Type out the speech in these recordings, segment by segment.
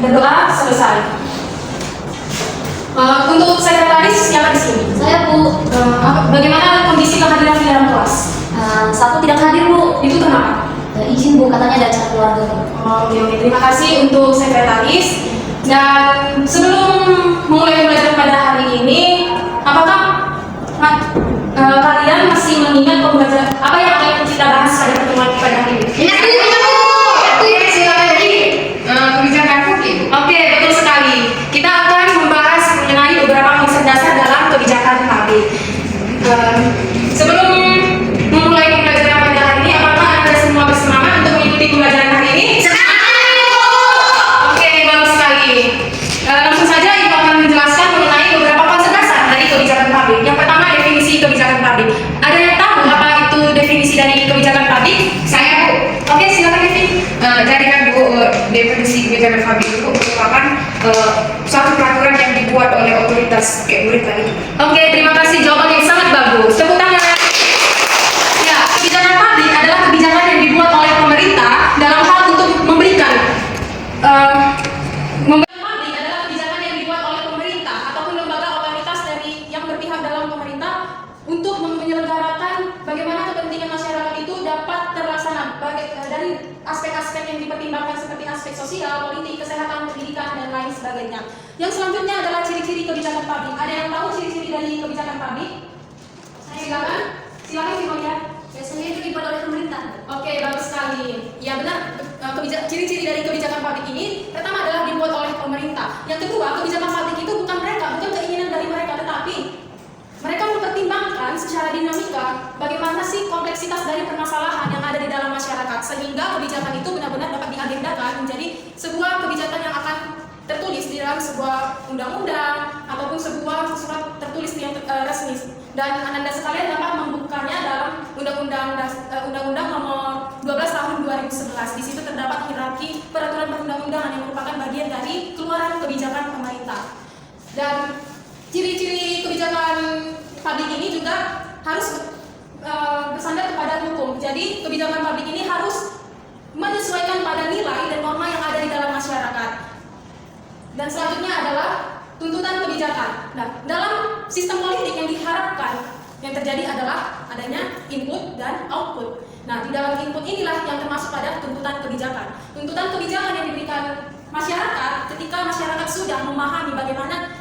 Berdoa selesai. Untuk sekretaris siapa di sini? Saya, Bu. Bagaimana kondisi kehadiran di dalam kelas? Satu tidak hadir, Bu. Itu kenapa? Izin, Bu, katanya ada acara keluarga, Bu. Oke, terima kasih untuk sekretaris. Dan sebelum mulai belajar pada hari ini, apakah kalian masih mengingat pembelajaran apa yang akan kita bahas pada pertemuan pada hari ini? Oke, silakan jadi kebijakan publik. Oke, betul sekali. Kita akan membahas mengenai beberapa konsep dasar dalam kebijakan publik. Sebelum memulai pembelajaran pada hari ini, apakah Anda semua bersemangat untuk mengikuti pembelajaran hari ini? Oke, bagus sekali. Langsung saja Ibu akan menjelaskan mengenai beberapa konsep dasar dari kebijakan publik. Yang pertama, definisi kebijakan publik. Ada yang tahu apa itu definisi dari kebijakan publik? Saya, Bu. Oke, silakan Devi. Jadi kan, Bu, definisi kebijakan publik itu merupakan suatu peraturan yang dibuat oleh otoritas kayak murid tadi. Oke, terima kasih, jawaban yang sangat bagus. Tepuk tangan. Ya, kebijakan publik adalah kebijakan yang dibuat oleh pemerintah dalam hal untuk memberikan publik adalah kebijakan yang dibuat oleh pemerintah ataupun lembaga otoritas dari yang berpihak dalam pemerintah untuk menyelenggarakan bagaimana kepentingan masyarakat itu dapat terlaksana dari aspek-aspek yang dipertimbangkan seperti aspek sosial, politik, kesehatan, pendidikan, dan lain sebagainya. Yang selanjutnya adalah ciri-ciri kebijakan publik. Ada yang tahu ciri-ciri dari kebijakan publik? Silakan lihat. Biasanya itu dibuat oleh pemerintah. Oke, bagus sekali. Ya benar. Ciri-ciri dari kebijakan publik ini pertama adalah dibuat oleh pemerintah. Yang kedua, kebijakan publik itu bukan keinginan dari mereka, tetapi mereka mempertimbangkan secara dinamika bagaimana sih kompleksitas dari permasalahan yang ada di dalam masyarakat sehingga kebijakan itu benar-benar dapat diagendakan menjadi sebuah kebijakan yang akan tertulis di dalam sebuah undang-undang ataupun sebuah surat tertulis yang resmi. Dan Anda sekalian dapat membukanya dalam Undang-Undang Nomor 12 Tahun 2011. Di situ terdapat hierarki peraturan perundang-undangan yang merupakan bagian dari keluaran kebijakan pemerintah. Dan ciri-ciri kebijakan publik ini juga harus bersandar kepada hukum. Jadi kebijakan publik ini harus menyesuaikan pada nilai dan norma yang ada di dalam masyarakat. Dan selanjutnya adalah tuntutan kebijakan. Nah, dalam sistem politik yang diharapkan yang terjadi adalah adanya input dan output. Nah, di dalam input inilah yang termasuk pada tuntutan kebijakan. Tuntutan kebijakan yang diberikan masyarakat ketika masyarakat sudah memahami bagaimana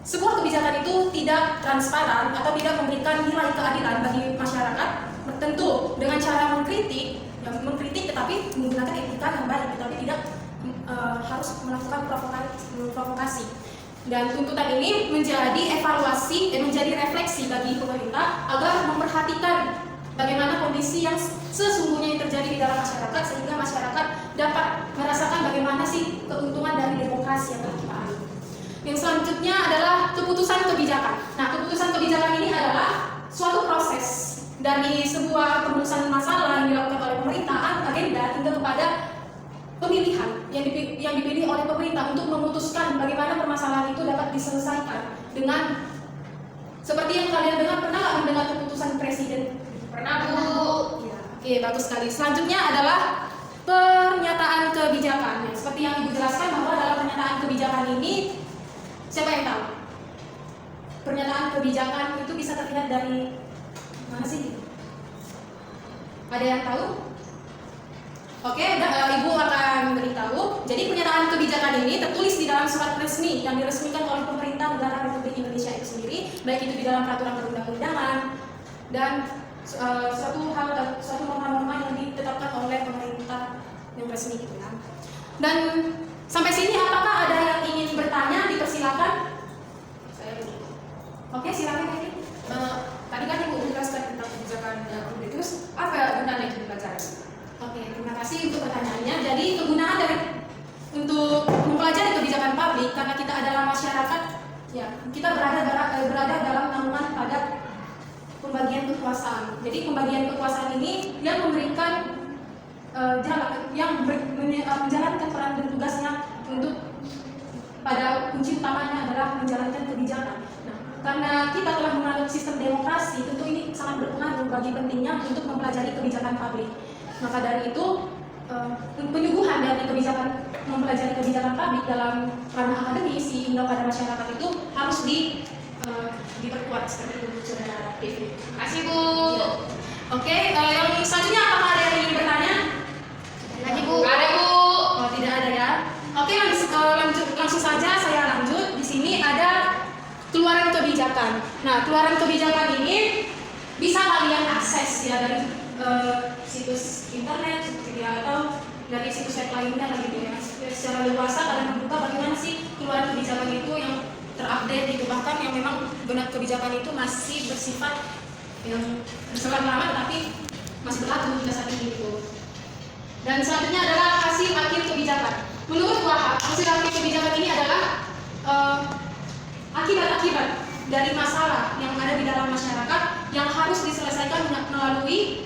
sebuah kebijakan itu tidak transparan atau tidak memberikan nilai keadilan bagi masyarakat, tentu dengan cara mengkritik tetapi menggunakan etika yang baik, tetapi tidak harus melakukan provokasi. Dan tuntutan ini menjadi menjadi refleksi bagi pemerintah agar memperhatikan bagaimana kondisi yang sesungguhnya yang terjadi di dalam masyarakat sehingga masyarakat dapat merasakan bagaimana sih keuntungan dari demokrasi yang telah kita alami. Yang selanjutnya adalah keputusan kebijakan. Nah, keputusan kebijakan ini adalah suatu proses dari sebuah perumusan masalah yang dilakukan oleh pemerintah, agenda hingga kepada pemilihan yang dipilih oleh pemerintah untuk memutuskan bagaimana permasalahan itu dapat diselesaikan dengan seperti yang kalian dengar. Pernah nggak mendengar keputusan presiden? Pernah, Bu. Ya, oke, bagus sekali. Selanjutnya adalah pernyataan kebijakan. Ya, seperti yang Ibu jelaskan bahwa dalam pernyataan kebijakan ini, siapa yang tahu? Pernyataan kebijakan itu bisa terlihat dari mana sih? Ada yang tahu? Oke, Ibu akan beritahu. Jadi pernyataan kebijakan ini tertulis di dalam surat resmi yang diresmikan oleh pemerintah negara Republik Indonesia itu sendiri, baik itu di dalam peraturan perundang-undangan dan suatu norma-norma yang ditetapkan oleh pemerintah yang resmi itu kan. Dan sampai sini apakah ada yang ingin bertanya? Dipersilakan. Saya, Bu. Oke, silakan Devi. Tadi kan Ibu menjelaskan tentang kebijakan publik, terus apa gunanya itu dipelajari? Oke, terima kasih untuk pertanyaannya. Jadi kegunaan untuk mempelajari kebijakan publik karena kita adalah masyarakat, ya kita berada dalam naungan pada pembagian kekuasaan. Jadi pembagian kekuasaan ini yang memberikan menjalankan peran dan tugasnya untuk pada kunci utamanya adalah menjalankan kebijakan. Nah, karena kita telah menganut sistem demokrasi, tentu ini sangat berpengaruh bagi pentingnya untuk mempelajari kebijakan publik. Maka dari itu penyuguhan dari kebijakan mempelajari kebijakan publik dalam ranah akademis dihimbau pada masyarakat itu harus diperkuat seperti itu, Saudara Devi. Terima kasih Bu. Ya. Oke, yang selanjutnya apakah ada yang ingin bertanya? Lagi Bu. Nggak ada Bu. Oh, tidak ada ya. Oke, langsung saja saya lanjut. Di sini ada keluaran kebijakan. Nah, keluaran kebijakan ini bisa kalian akses ya dari situs internet seperti ya, atau dari situs web lainnya gitu ya. Secara luasa kalian membuka bagaimana sih keluaran kebijakan itu yang terupdate gitu, bahkan yang memang benar kebijakan itu masih bersifat yang bersifat lama tapi masih berlaku hingga saat ini gitu. Dan selanjutnya adalah hasil akhir kebijakan. Menurut Wahab, hasil akhir kebijakan ini adalah akibat-akibat dari masalah yang ada di dalam masyarakat yang harus diselesaikan melalui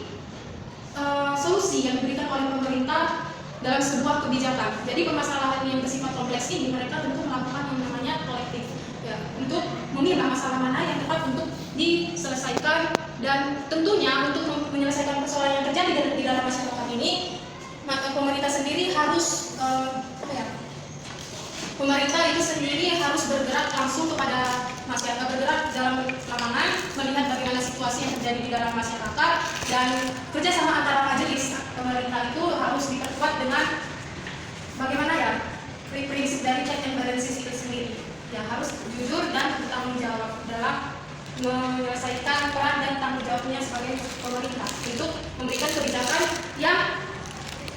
solusi yang diberikan oleh pemerintah dalam sebuah kebijakan. Jadi permasalahan yang bersifat kompleks ini mereka tentu melakukan yang namanya kolektif ya, untuk memilah masalah mana yang tepat untuk diselesaikan, dan tentunya untuk menyelesaikan persoalan yang terjadi di dalam masyarakat ini, maka pemerintah sendiri harus pemerintah itu sendiri harus bergerak langsung kepada masyarakat, bergerak dalam lapangan, melihat bagaimana situasi yang terjadi di dalam masyarakat, dan kerjasama antara majelis pemerintah itu harus diperkuat dengan bagaimana ya prinsip dari check and balances itu sendiri, yang harus jujur dan bertanggung jawab dalam menyelesaikan peran dan tanggung jawabnya sebagai pemerintah untuk memberikan kebijakan yang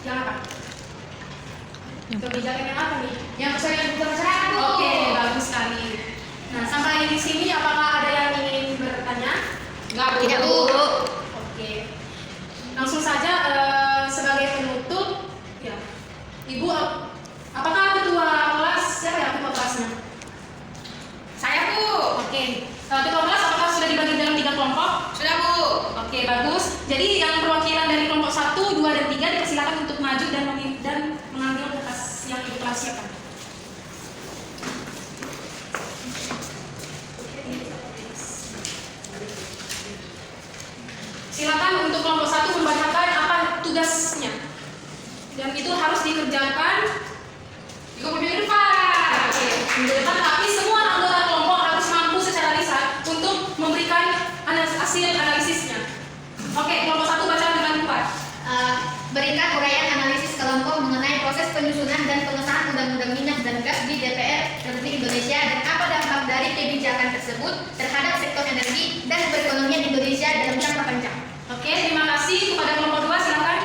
apa? Kebijakan yang apa nih? Yang sesuai dengan kebutuhan masyarakat Bu. Oke, bagus sekali. Nah, sampai di sini apakah ada yang ingin bertanya? Nggak Bu. Tidak, Bu. Oke. Langsung saja sebagai penutup, ya. Ibu, apakah ketua kelas siapa ya ketua kelasnya? Saya Bu. Oke. Ketua kelas apakah sudah dibagi dalam 3 kelompok? Sudah Bu. Oke, bagus. Jadi yang perwakilan dari kelompok 1, 2, dan 3 dipersilakan untuk maju dan mengambil kertas yang ibu telah siapkan. Silakan untuk kelompok 1 membacakan apa tugasnya, dan itu harus dikerjakan di komputer depan. Oke, minggu depan, tapi semua anggota kelompok harus mampu secara lisan untuk memberikan hasil analisisnya. Oke, kelompok 1 baca dengan kuat. Berikan uraian analisis kelompok mengenai proses penyusunan dan pengesahan Undang-Undang Minyak dan Gas di DPR Republik Indonesia dan apa dampak dari kebijakan tersebut terhadap sektor energi dan perekonomian Indonesia dalam jangka panjang. Oke, terima kasih. Kepada kelompok 2 silakan.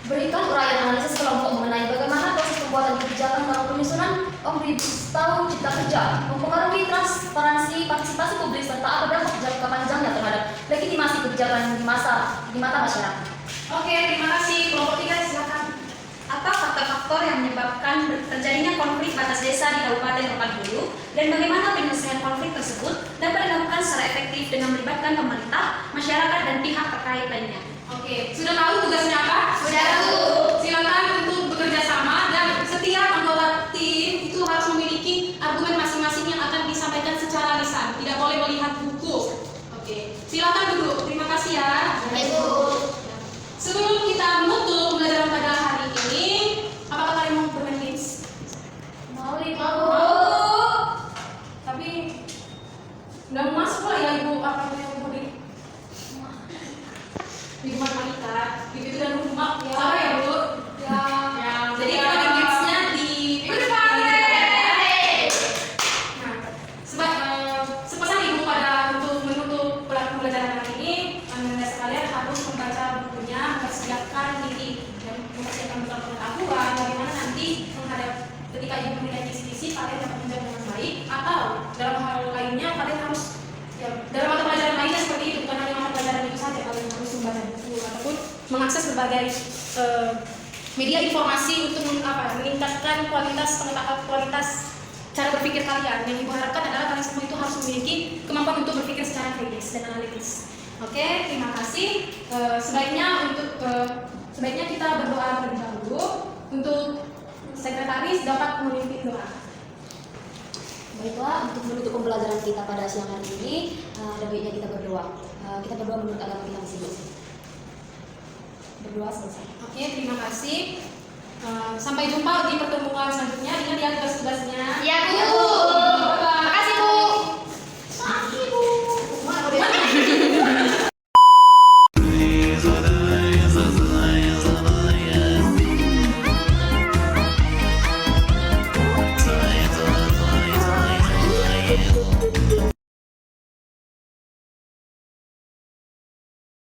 Berikan uraian analisis kelompok mengenai bagaimana proses pembuatan kebijakan dalam penyusunan Omnibus Law Cipta Kerja mempengaruhi transparansi partisipasi publik serta apa dampak jangka panjangnya terhadap legitimasi kebijakan di mata masyarakat. Oke, terima kasih. Kelompok 3 silakan. Apa faktor-faktor yang menyebabkan terjadinya konflik batas desa di Kabupaten Rokan Hulu dan bagaimana penyelesaian konflik tersebut dapat dilakukan secara efektif dengan melibatkan pemerintah, masyarakat, dan pihak terkait lainnya. Oke, sudah tahu tugasnya apa? Sudah, Bu. Silakan untuk bekerja sama, dan setiap anggota tim itu harus memiliki argumen masing-masing yang akan disampaikan secara lisan. Tidak boleh melihat buku. Oke, silakan duduk. Terima kasih ya. Baik, Bu. Sebelum kita menutup pembelajaran pada hari ini, apakah kalian mau bermain games? Mau. Tapi udah mau masuk lah ya ibu apa yang mau di ibu matematika, ibu itu udah rumah ya. Sabar ya bu. Ya. Jadi kita main gamesnya di depan. Nah, sepesan ibu pada untuk menutup pembelajaran hari ini, anda sekalian harus membaca bukunya, mempersiapkan diri dan mempersiapkan bekal pengetahuan bagaimana nanti menghadap ketika ibu menilai kisi-kisi kalian dapat menjawab dengan baik, atau dalam hal lainnya kalian harus ya, dalam mata pelajaran lainnya seperti itu, bukan hanya mata pelajaran itu saja, kalian harus membaca buku ataupun mengakses berbagai media informasi untuk meningkatkan kualitas pengetahuan, kualitas cara berpikir kalian. Yang ibu harapkan adalah kalian semua itu harus memiliki kemampuan untuk berpikir secara kritis dan analitis. Oke, terima kasih. Sebaiknya kita berdoa terlebih dahulu. Untuk sekretaris dapat memimpin doa. Baiklah, untuk menutup pembelajaran kita pada siang hari ini, ada baiknya kita berdoa. Kita berdoa menurut agama kita masing-masing. Berdoa selesai. Oke, terima kasih. Sampai jumpa di pertemuan selanjutnya. Ingat ya tugas-tugasnya. Iya, Bu.